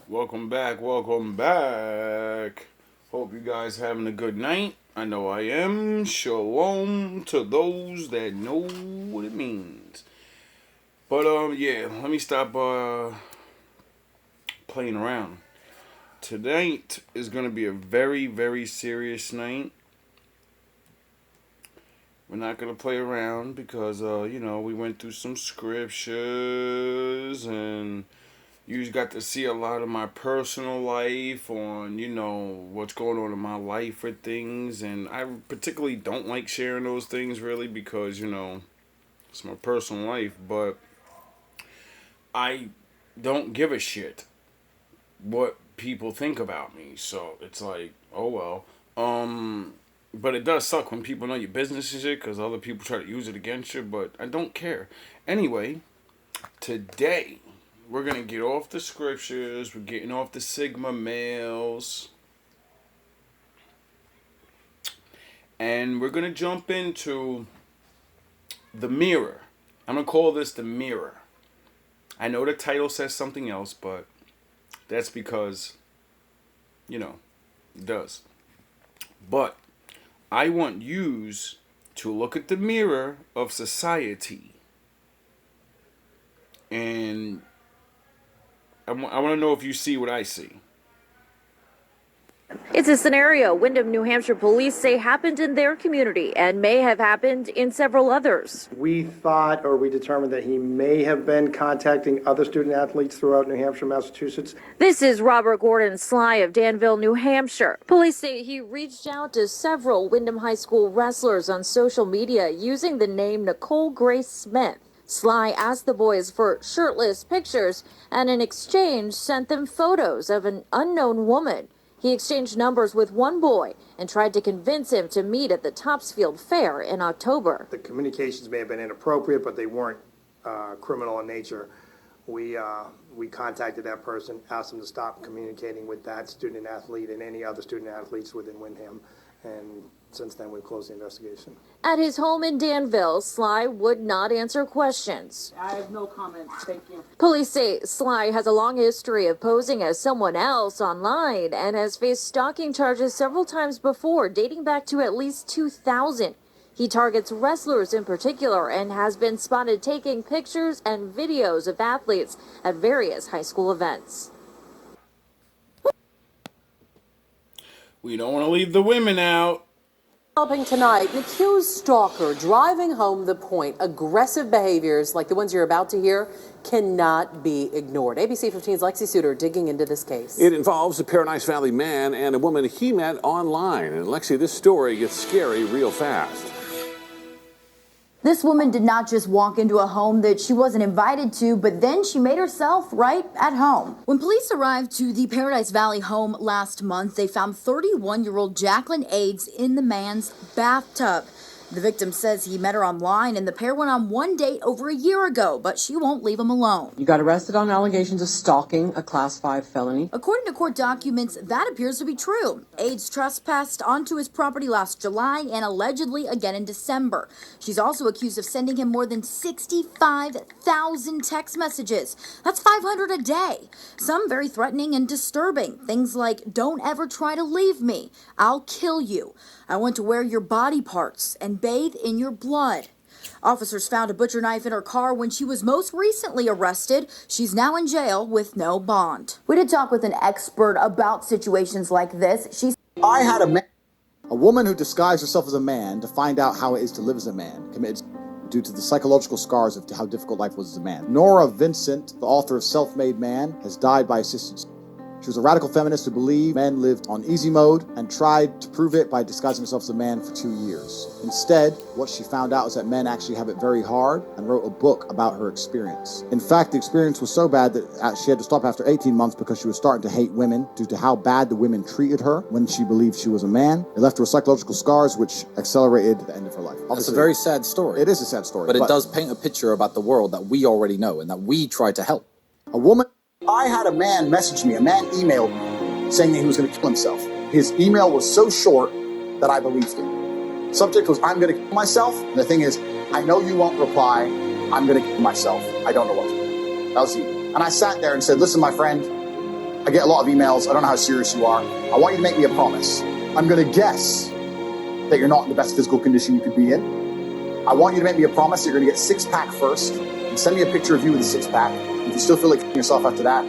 Welcome back, welcome back. Hope you guys having a good night. I know I am. Shalom to those that know what it means. But yeah, let me stop playing around. Tonight is gonna be a very, very serious night. We're not gonna play around because we went through some scriptures and you got to see a lot of my personal life on, what's going on in my life with things. And I particularly don't like sharing those things really because, it's my personal life. But I don't give a shit what people think about me. So it's like, oh well. But it does suck when people know your business and shit because other people try to use it against you. But I don't care. Anyway, today we're going to get off the scriptures. We're getting off the Sigma males. And we're going to jump into the mirror. I'm going to call this the mirror. I know the title says something else, but that's because, it does. But I want yous to look at the mirror of society. And I want to know if you see what I see. It's a scenario Windham, New Hampshire police say happened in their community and may have happened in several others. We thought, or we determined, that he may have been contacting other student athletes throughout New Hampshire, Massachusetts. This is Robert Gordon Sly of Danville, New Hampshire. Police say he reached out to several Windham High School wrestlers on social media using the name Nicole Grace Smith. Sly asked the boys for shirtless pictures and in exchange sent them photos of an unknown woman. He exchanged numbers with one boy and tried to convince him to meet at the Topsfield Fair in October. The communications may have been inappropriate, but they weren't criminal in nature. We contacted that person, asked them to stop communicating with that student athlete and any other student athletes within Windham, and since then we've closed the investigation. At his home in Danville, Sly would not answer questions. I have no comment. Thank you. Police say Sly has a long history of posing as someone else online and has faced stalking charges several times before, dating back to at least 2000. He targets wrestlers in particular and has been spotted taking pictures and videos of athletes at various high school events. We don't want to leave the women out. Developing tonight, an accused stalker driving home the point. Aggressive behaviors like the ones you're about to hear cannot be ignored. ABC 15's Lexi Suter digging into this case. It involves a Paradise Valley man and a woman he met online. And Lexi, this story gets scary real fast. This woman did not just walk into a home that she wasn't invited to, but then she made herself right at home. When police arrived to the Paradise Valley home last month, they found 31-year-old Jacqueline Aids in the man's bathtub. The victim says he met her online and the pair went on one date over a year ago, but she won't leave him alone. You got arrested on allegations of stalking, a Class 5 felony. According to court documents, that appears to be true. Aids trespassed onto his property last July and allegedly again in December. She's also accused of sending him more than 65,000 text messages. That's 500 a day. Some very threatening and disturbing. Things like, "Don't ever try to leave me. I'll kill you. I want to wear your body parts and bathe in your blood." Officers found a butcher knife in her car when she was most recently arrested. She's now in jail with no bond. We did talk with an expert about situations like this. I had a woman who disguised herself as a man to find out how it is to live as a man, committed due to the psychological scars of how difficult life was as a man. Nora Vincent, the author of Self-Made Man, has died by assistance. She was a radical feminist who believed men lived on easy mode and tried to prove it by disguising herself as a man for 2 years. Instead, what she found out is that men actually have it very hard and wrote a book about her experience. In fact, the experience was so bad that she had to stop after 18 months because she was starting to hate women due to how bad the women treated her when she believed she was a man. It left her with psychological scars, which accelerated the end of her life. It's a very sad story. It is a sad story. But it does paint a picture about the world that we already know and that we try to help. I had a man message me, a man emailed me saying that he was going to kill himself. His email was so short that I believed him. Subject was, "I'm going to kill myself." And the thing is, I know you won't reply. I'm going to kill myself. I don't know what to do. That was the email. And I sat there and said, "Listen, my friend, I get a lot of emails. I don't know how serious you are. I want you to make me a promise. I'm going to guess that you're not in the best physical condition you could be in. I want you to make me a promise that you're going to get six-pack first and send me a picture of you with a six-pack. If you still feel like yourself after that,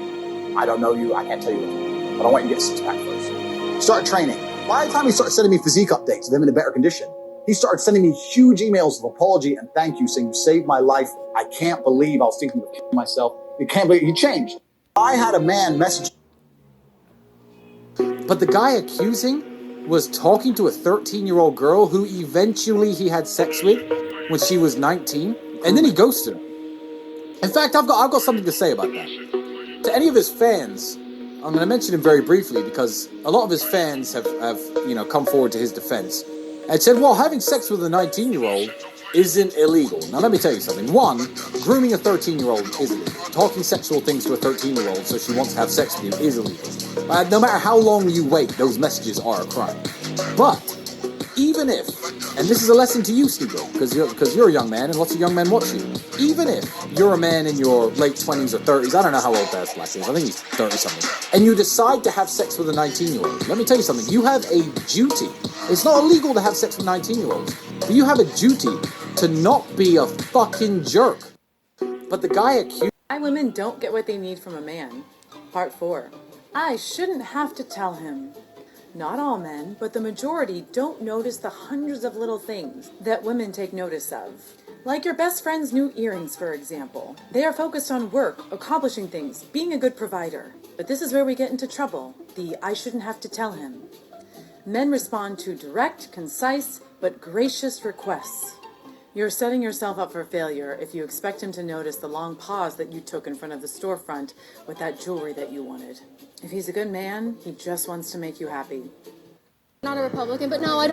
I don't know you. I can't tell you what to do. But I want you to get a six-pack first. Start training. By the time he started sending me physique updates of him in a better condition, he started sending me huge emails of apology and thank you, saying, you saved my life. I can't believe I was thinking of killing myself. You can't believe he changed. I had a man message. But the guy accusing was talking to a 13-year-old girl who eventually he had sex with when she was 19, and then he ghosted her. In fact, I've got something to say about that. To any of his fans, I'm going to mention him very briefly because a lot of his fans have come forward to his defense and said, well, having sex with a 19-year-old isn't illegal. Now, let me tell you something. One, grooming a 13-year-old is illegal. Talking sexual things to a 13-year-old so she wants to have sex with you is illegal. No matter how long you wait, those messages are a crime. But even if, and this is a lesson to you, Steve-O, because you're a young man and lots of young men watch you. Even if you're a man in your late 20s or 30s, I don't know how old Bear Black is, I think he's 30-something, and you decide to have sex with a 19-year-old, let me tell you something, you have a duty. It's not illegal to have sex with 19-year-olds, but you have a duty to not be a fucking jerk. But the guy accused... Why women don't get what they need from a man. Part 4. I shouldn't have to tell him. Not all men, but the majority don't notice the hundreds of little things that women take notice of. Like your best friend's new earrings, for example. They are focused on work, accomplishing things, being a good provider. But this is where we get into trouble, the I shouldn't have to tell him. Men respond to direct, concise, but gracious requests. You're setting yourself up for failure if you expect him to notice the long pause that you took in front of the storefront with that jewelry that you wanted. If he's a good man, he just wants to make you happy. Not a Republican, but no, I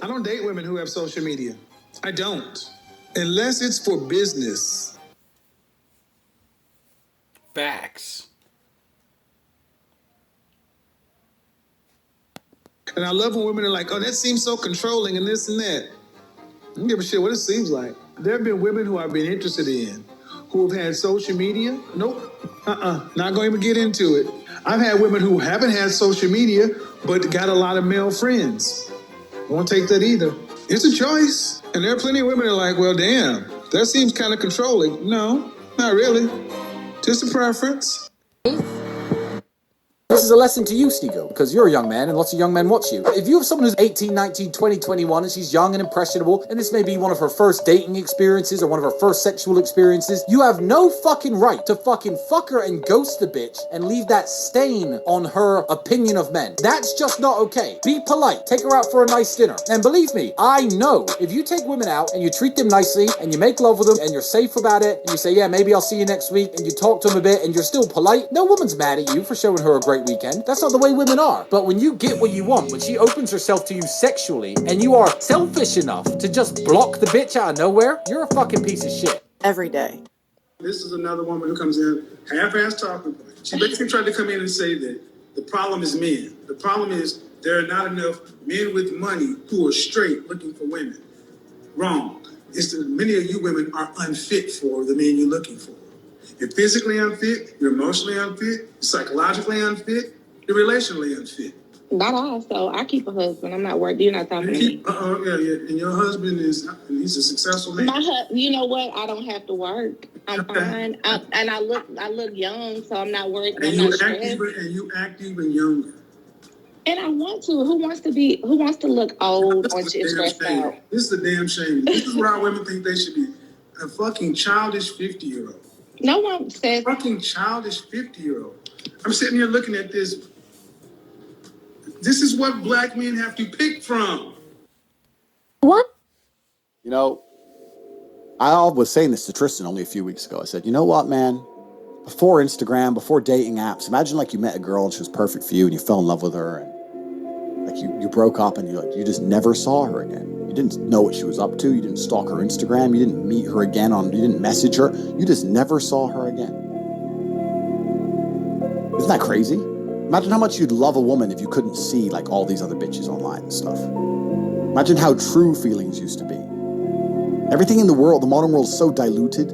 don't date women who have social media. I don't. Unless it's for business. Facts. And I love when women are like, oh, that seems so controlling and this and that. I don't give a shit what it seems like. There have been women who I've been interested in who have had social media. Nope. Not going to even get into it. I've had women who haven't had social media but got a lot of male friends. Won't take that either. It's a choice. And there are plenty of women that are like, well, damn, that seems kind of controlling. No, not really. Just a preference. This is a lesson to you, Steve-O, because you're a young man and lots of young men watch you. If you have someone who's 18, 19, 20, 21 and she's young and impressionable and this may be one of her first dating experiences or one of her first sexual experiences, you have no fucking right to fucking fuck her and ghost the bitch and leave that stain on her opinion of men. That's just not okay. Be polite. Take her out for a nice dinner. And believe me, I know if you take women out and you treat them nicely and you make love with them and you're safe about it and you say, yeah, maybe I'll see you next week and you talk to them a bit and you're still polite, no woman's mad at you for showing her a great weekend. That's not the way women are. But when you get what you want, when she opens herself to you sexually, and you are selfish enough to just block the bitch out of nowhere, you're a fucking piece of shit. Every day. This is another woman who comes in, half-ass talking. She basically tried to come in and say that the problem is men. The problem is there are not enough men with money who are straight looking for women. Wrong. It's that many of you women are unfit for the men you're looking for. You're physically unfit, you're emotionally unfit, you're psychologically unfit, you're relationally unfit. Not all. So I keep a husband. I'm not worried. You're not talking to me. Yeah. And your husband he's a successful man. You know what? I don't have to work. I'm fine. I look young, so I'm not worried. And you act even younger. And I want to. Who wants to look old or stressed out? This is a damn shame. This is why women think they should be a fucking childish 50-year-old. No one says fucking childish 50-year-old. I'm sitting here looking at this. This is what black men have to pick from. What? You know, I was saying this to Tristan only a few weeks ago. I said, you know what, man? Before Instagram, before dating apps, imagine like you met a girl and she was perfect for you and you fell in love with her and like you broke up and you just never saw her again. You didn't know what she was up to. You didn't stalk her Instagram. You didn't meet her again you didn't message her. You just never saw her again. Isn't that crazy? Imagine how much you'd love a woman if you couldn't see like all these other bitches online and stuff. Imagine how true feelings used to be. Everything in the world, the modern world is so diluted.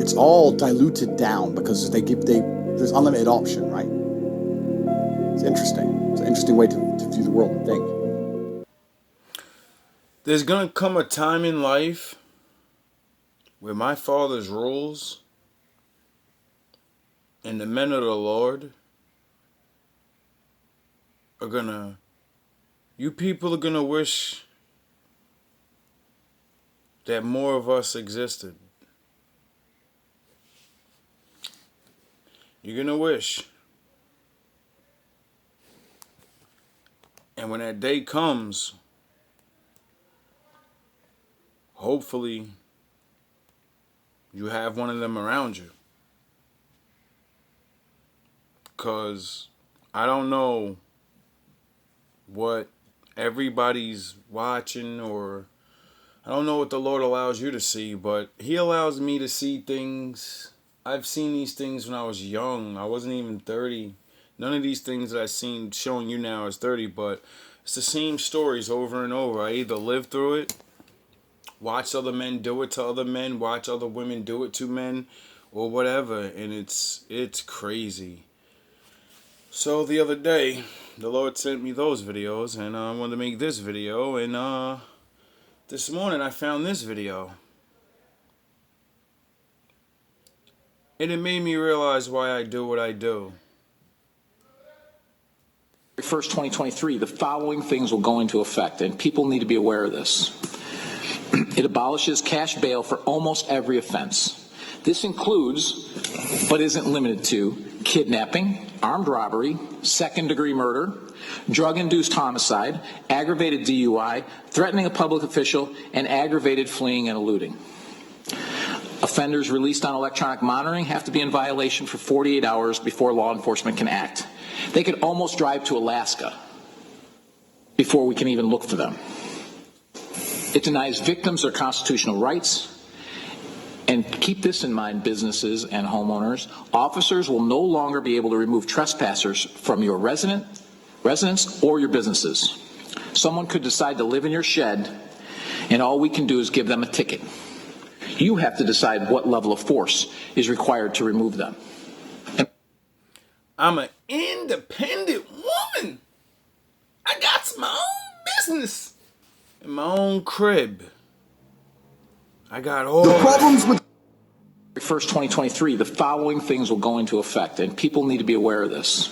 it's all diluted down because there's unlimited option, right? It's interesting. It's an interesting way to view the world and think. There's gonna come a time in life where my Father's rules and the men of the Lord are gonna, you people are gonna wish that more of us existed. You're gonna wish. And when that day comes, hopefully you have one of them around you. Because I don't know what everybody's watching, or I don't know what the Lord allows you to see, but He allows me to see things. I've seen these things when I was young. I wasn't even 30. None of these things that I've seen showing you now is 30, but it's the same stories over and over. I either lived through it, watched other men do it to other men, watch other women do it to men, or whatever, and it's crazy. So the other day, the Lord sent me those videos, and I wanted to make this video, and this morning I found this video. And it made me realize why I do what I do. 1st, 2023, the following things will go into effect, and people need to be aware of this. It abolishes cash bail for almost every offense. This includes, but isn't limited to, kidnapping, armed robbery, second-degree murder, drug-induced homicide, aggravated DUI, threatening a public official, and aggravated fleeing and eluding. Offenders released on electronic monitoring have to be in violation for 48 hours before law enforcement can act. They could almost drive to Alaska before we can even look for them. It denies victims their constitutional rights. And keep this in mind, businesses and homeowners. Officers will no longer be able to remove trespassers from your residence or your businesses. Someone could decide to live in your shed, and all we can do is give them a ticket. You have to decide what level of force is required to remove them. I'm an independent woman. I got my own business and my own crib. I got all the problems with 1st, 2023, the following things will go into effect, and people need to be aware of this.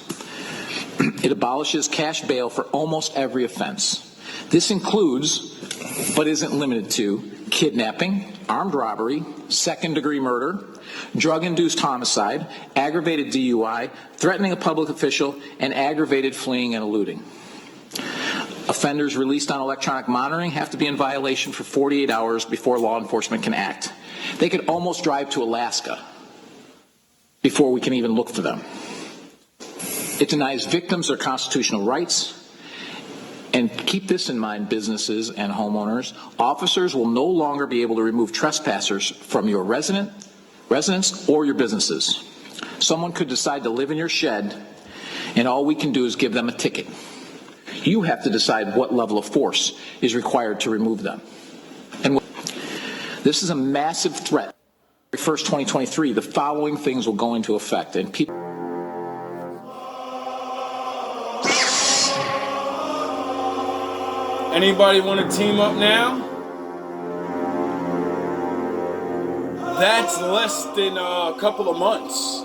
It abolishes cash bail for almost every offense. This includes, but isn't limited to, kidnapping, armed robbery, second-degree murder, drug-induced homicide, aggravated DUI, threatening a public official, and aggravated fleeing and eluding. Offenders released on electronic monitoring have to be in violation for 48 hours before law enforcement can act. They could almost drive to Alaska before we can even look for them. It denies victims their constitutional rights. And keep this in mind, businesses and homeowners. Officers will no longer be able to remove trespassers from your residence or your businesses. Someone could decide to live in your shed, and all we can do is give them a ticket. You have to decide what level of force is required to remove them. And this is a massive threat. 1st, 2023, the following things will go into effect, and people. Anybody want to team up now? That's less than a couple of months.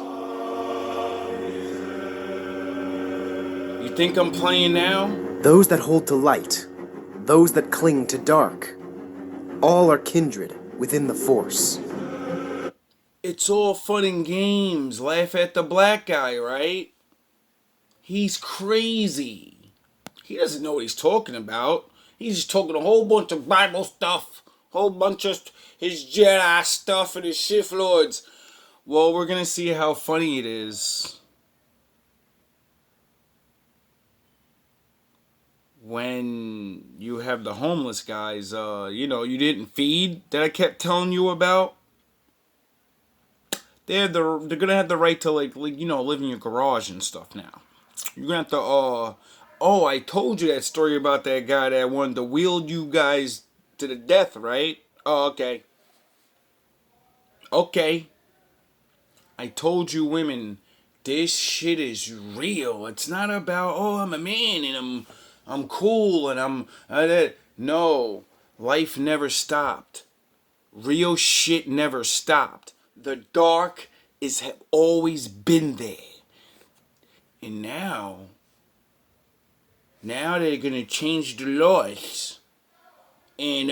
You think I'm playing now? Those that hold to light, those that cling to dark, all are kindred within the Force. It's all fun and games. Laugh at the black guy, right? He's crazy. He doesn't know what he's talking about. He's just talking a whole bunch of Bible stuff, whole bunch of his Jedi stuff and his Sith Lords. Well, we're going to see how funny it is when you have the homeless guys, you didn't feed that I kept telling you about. They're going to have the right to, live in your garage and stuff now. You're going to have to, I told you that story about that guy that wanted to wield you guys to the death, right? Oh, okay. Okay. I told you women, this shit is real. It's not about, oh, I'm a man and I'm cool and no, life never stopped. Real shit never stopped. The dark have always been there. And now they're gonna change the laws. And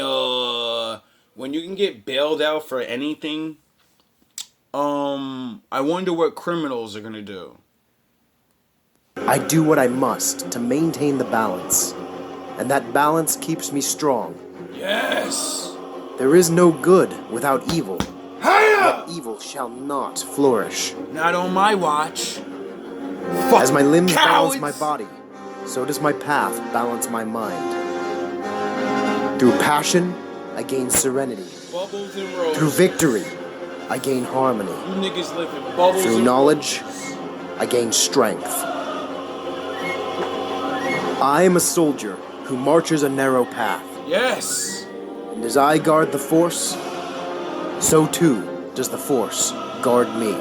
when you can get bailed out for anything, I wonder what criminals are gonna do. I do what I must to maintain the balance, and that balance keeps me strong. Yes! There is no good without evil. Hiya! Yet evil shall not flourish. Not on my watch. As my limbs cowards! balance my body, so does my path balance my mind. Through passion, I gain serenity. Bubbles and roses. Through victory, I gain harmony. You niggas live in bubbles. Through and knowledge, I gain strength. I am a soldier who marches a narrow path. Yes! And as I guard the Force, so too does the Force guard me.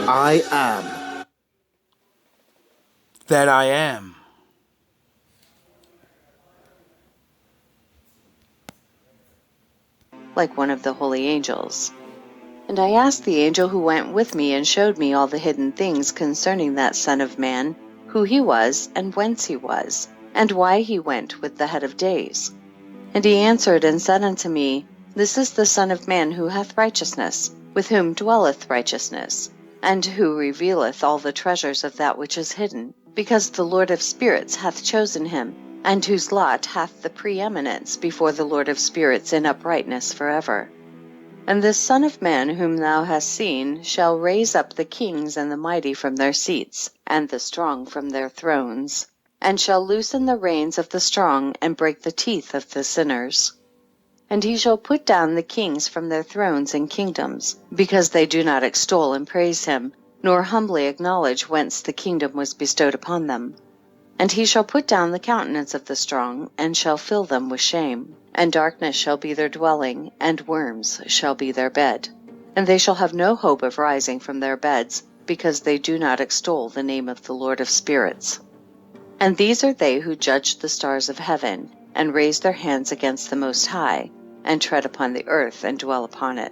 I am that I am. Like one of the holy angels. And I asked the angel who went with me and showed me all the hidden things concerning that Son of Man, who he was, and whence he was, and why he went with the head of days. And he answered and said unto me, This is the Son of Man who hath righteousness, with whom dwelleth righteousness, and who revealeth all the treasures of that which is hidden, because the Lord of spirits hath chosen him, and whose lot hath the preeminence before the Lord of spirits in uprightness forever. And this Son of Man whom thou hast seen shall raise up the kings and the mighty from their seats, and the strong from their thrones, and shall loosen the reins of the strong, and break the teeth of the sinners. And he shall put down the kings from their thrones and kingdoms, because they do not extol and praise him, nor humbly acknowledge whence the kingdom was bestowed upon them. And he shall put down the countenance of the strong, and shall fill them with shame. And darkness shall be their dwelling, and worms shall be their bed. And they shall have no hope of rising from their beds, because they do not extol the name of the Lord of spirits. And these are they who judge the stars of heaven, and raise their hands against the Most High, and tread upon the earth, and dwell upon it.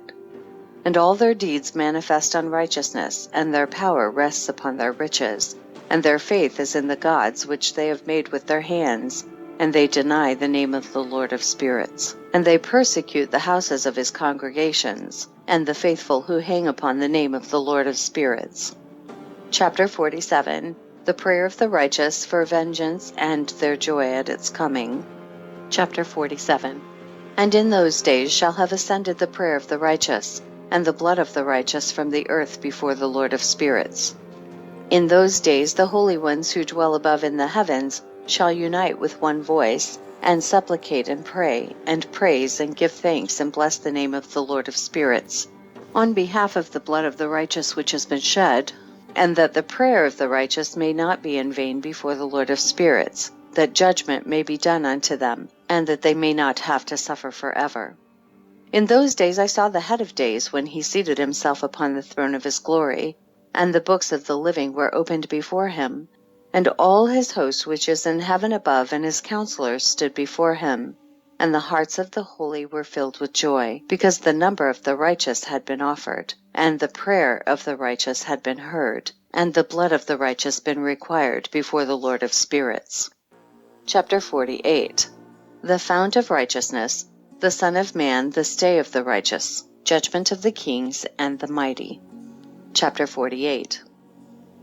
And all their deeds manifest unrighteousness, and their power rests upon their riches, and their faith is in the gods which they have made with their hands, and they deny the name of the Lord of spirits. And they persecute the houses of his congregations, and the faithful who hang upon the name of the Lord of spirits. Chapter 47. The prayer of the righteous for vengeance and their joy at its coming. Chapter 47. And in those days shall have ascended the prayer of the righteous, and the blood of the righteous from the earth before the Lord of spirits. In those days the holy ones who dwell above in the heavens shall unite with one voice, and supplicate and pray, and praise and give thanks and bless the name of the Lord of spirits, on behalf of the blood of the righteous which has been shed, and that the prayer of the righteous may not be in vain before the Lord of spirits, that judgment may be done unto them, and that they may not have to suffer forever. In those days I saw the head of days when he seated himself upon the throne of his glory, and the books of the living were opened before him, and all his host which is in heaven above and his counselors stood before him. And the hearts of the holy were filled with joy, because the number of the righteous had been offered, and the prayer of the righteous had been heard, and the blood of the righteous been required before the Lord of spirits. Chapter 48. The Fount of Righteousness, the Son of Man, the stay of the righteous, judgment of the kings and the mighty. Chapter 48.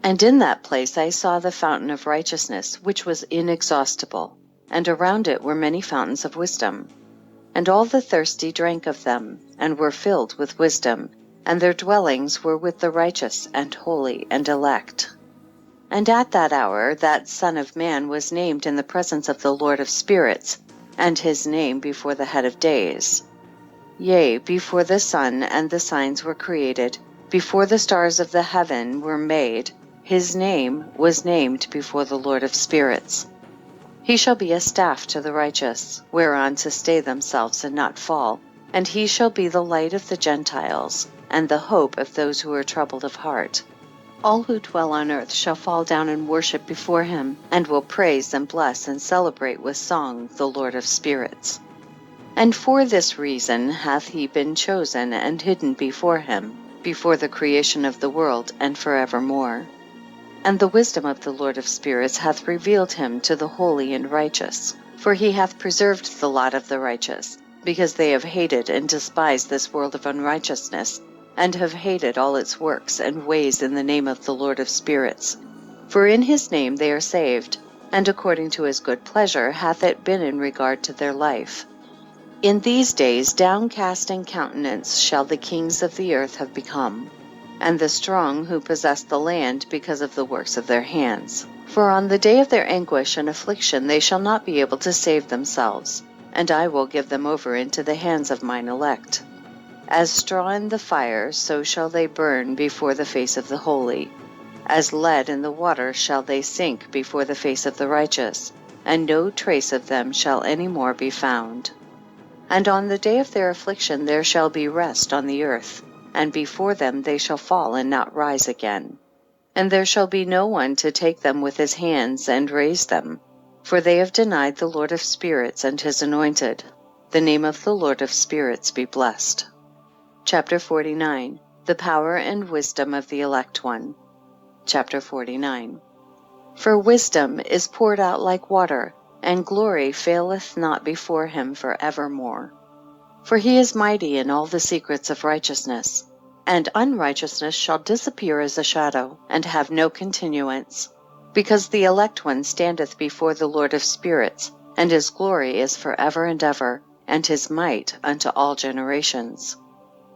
And in that place I saw the fountain of righteousness, which was inexhaustible, and around it were many fountains of wisdom. And all the thirsty drank of them, and were filled with wisdom, and their dwellings were with the righteous and holy and elect. And at that hour that Son of Man was named in the presence of the Lord of spirits, and his name before the head of days. Yea, before the sun and the signs were created, before the stars of the heaven were made, his name was named before the Lord of spirits. He shall be a staff to the righteous, whereon to stay themselves and not fall, And he shall be the light of the Gentiles, and the hope of those who are troubled of heart. All who dwell on earth shall fall down and worship before him, and will praise and bless and celebrate with song the Lord of spirits. And for this reason hath he been chosen and hidden before him, before the creation of the world, and forevermore. And the wisdom of the Lord of spirits hath revealed him to the holy and righteous. For he hath preserved the lot of the righteous, because they have hated and despised this world of unrighteousness, and have hated all its works and ways in the name of the Lord of spirits. For in his name they are saved, and according to his good pleasure hath it been in regard to their life. In these days downcast in countenance shall the kings of the earth have become, and the strong who possess the land because of the works of their hands. For on the day of their anguish and affliction they shall not be able to save themselves, and I will give them over into the hands of mine elect. As straw in the fire, so shall they burn before the face of the holy. As lead in the water shall they sink before the face of the righteous, and no trace of them shall any more be found. And on the day of their affliction there shall be rest on the earth, and before them they shall fall and not rise again. And there shall be no one to take them with his hands and raise them, for they have denied the Lord of spirits and his anointed. The name of the Lord of spirits be blessed. Chapter 49. The power and wisdom of the elect one. Chapter 49. For wisdom is poured out like water, and glory faileth not before him for evermore. For he is mighty in all the secrets of righteousness, and unrighteousness shall disappear as a shadow, and have no continuance. Because the elect one standeth before the Lord of spirits, and his glory is for ever and ever, and his might unto all generations.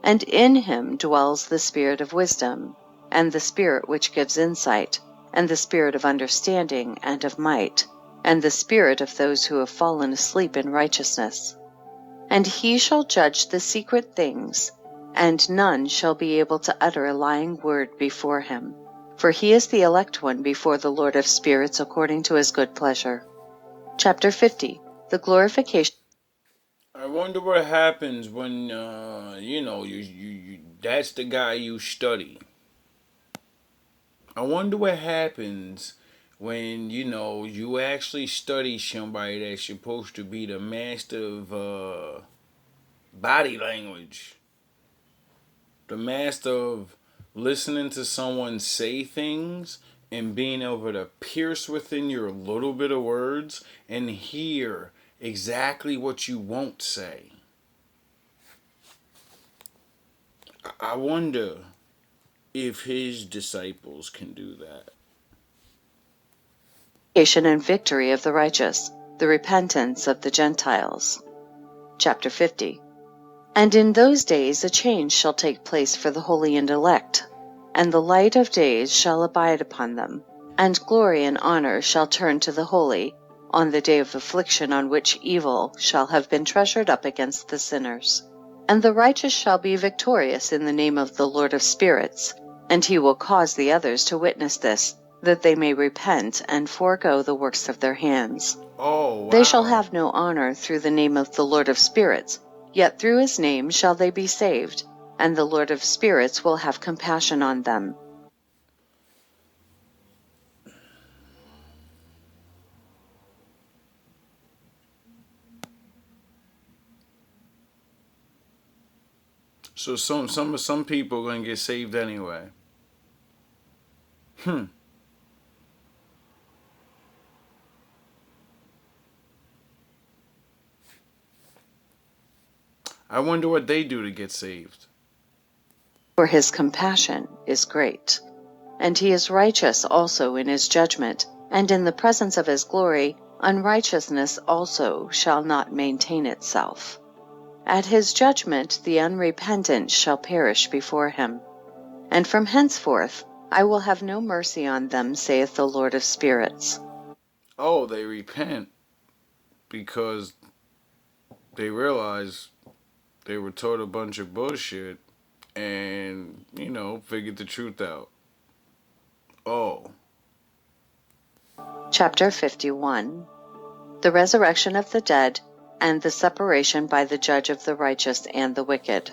And in him dwells the spirit of wisdom, and the spirit which gives insight, and the spirit of understanding and of might, and the spirit of those who have fallen asleep in righteousness. And he shall judge the secret things, and none shall be able to utter a lying word before him. For he is the elect one before the Lord of spirits according to his good pleasure. Chapter 50. The glorification. I wonder what happens when, that's the guy you study. I wonder what happens when, you actually study somebody that's supposed to be the master of body language. The master of listening to someone say things and being able to pierce within your little bit of words and hear exactly what you won't say. I wonder if his disciples can do that. And victory of the righteous, the repentance of the Gentiles. Chapter 50. And in those days a change shall take place for the holy and elect, and the light of days shall abide upon them, and glory and honor shall turn to the holy, on the day of affliction on which evil shall have been treasured up against the sinners. And the righteous shall be victorious in the name of the Lord of spirits, and he will cause the others to witness this, that they may repent and forego the works of their hands. Oh, wow. They shall have no honor through the name of the Lord of spirits, yet through his name shall they be saved, and the Lord of spirits will have compassion on them. So some people are gonna get saved anyway. I wonder what they do to get saved. For his compassion is great, and he is righteous also in his judgment, and in the presence of his glory, unrighteousness also shall not maintain itself. At his judgment the unrepentant shall perish before him. And from henceforth I will have no mercy on them, saith the Lord of spirits. Oh, they repent because they realize they were told a bunch of bullshit and, figured the truth out. Oh. Chapter 51. The resurrection of the dead and the separation by the judge of the righteous and the wicked.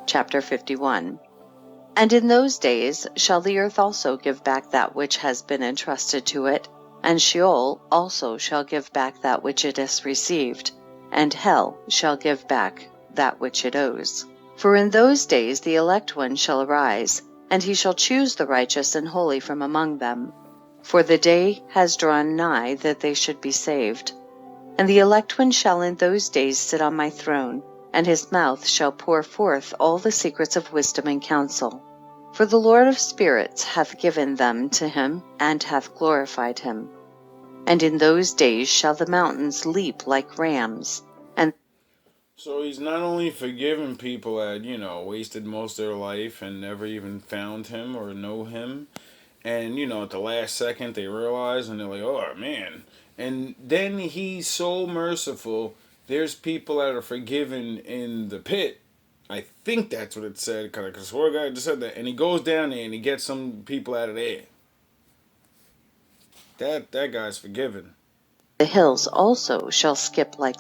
Chapter 51. And in those days shall the earth also give back that which has been entrusted to it, and Sheol also shall give back that which it has received, and hell shall give back that which it owes. For in those days the elect one shall arise, and he shall choose the righteous and holy from among them. For the day has drawn nigh that they should be saved. And the elect one shall in those days sit on my throne, and his mouth shall pour forth all the secrets of wisdom and counsel. For the Lord of spirits hath given them to him, and hath glorified him. And in those days shall the mountains leap like rams, and So he's not only forgiven people that, wasted most of their life and never even found him or know him. And, at the last second they realize and they're like, oh, man. And then he's so merciful. There's people that are forgiven in the pit. I think that's what it said. Because I swear to God, I just said that. And he goes down there and he gets some people out of there. That guy's forgiven. the hills also shall skip like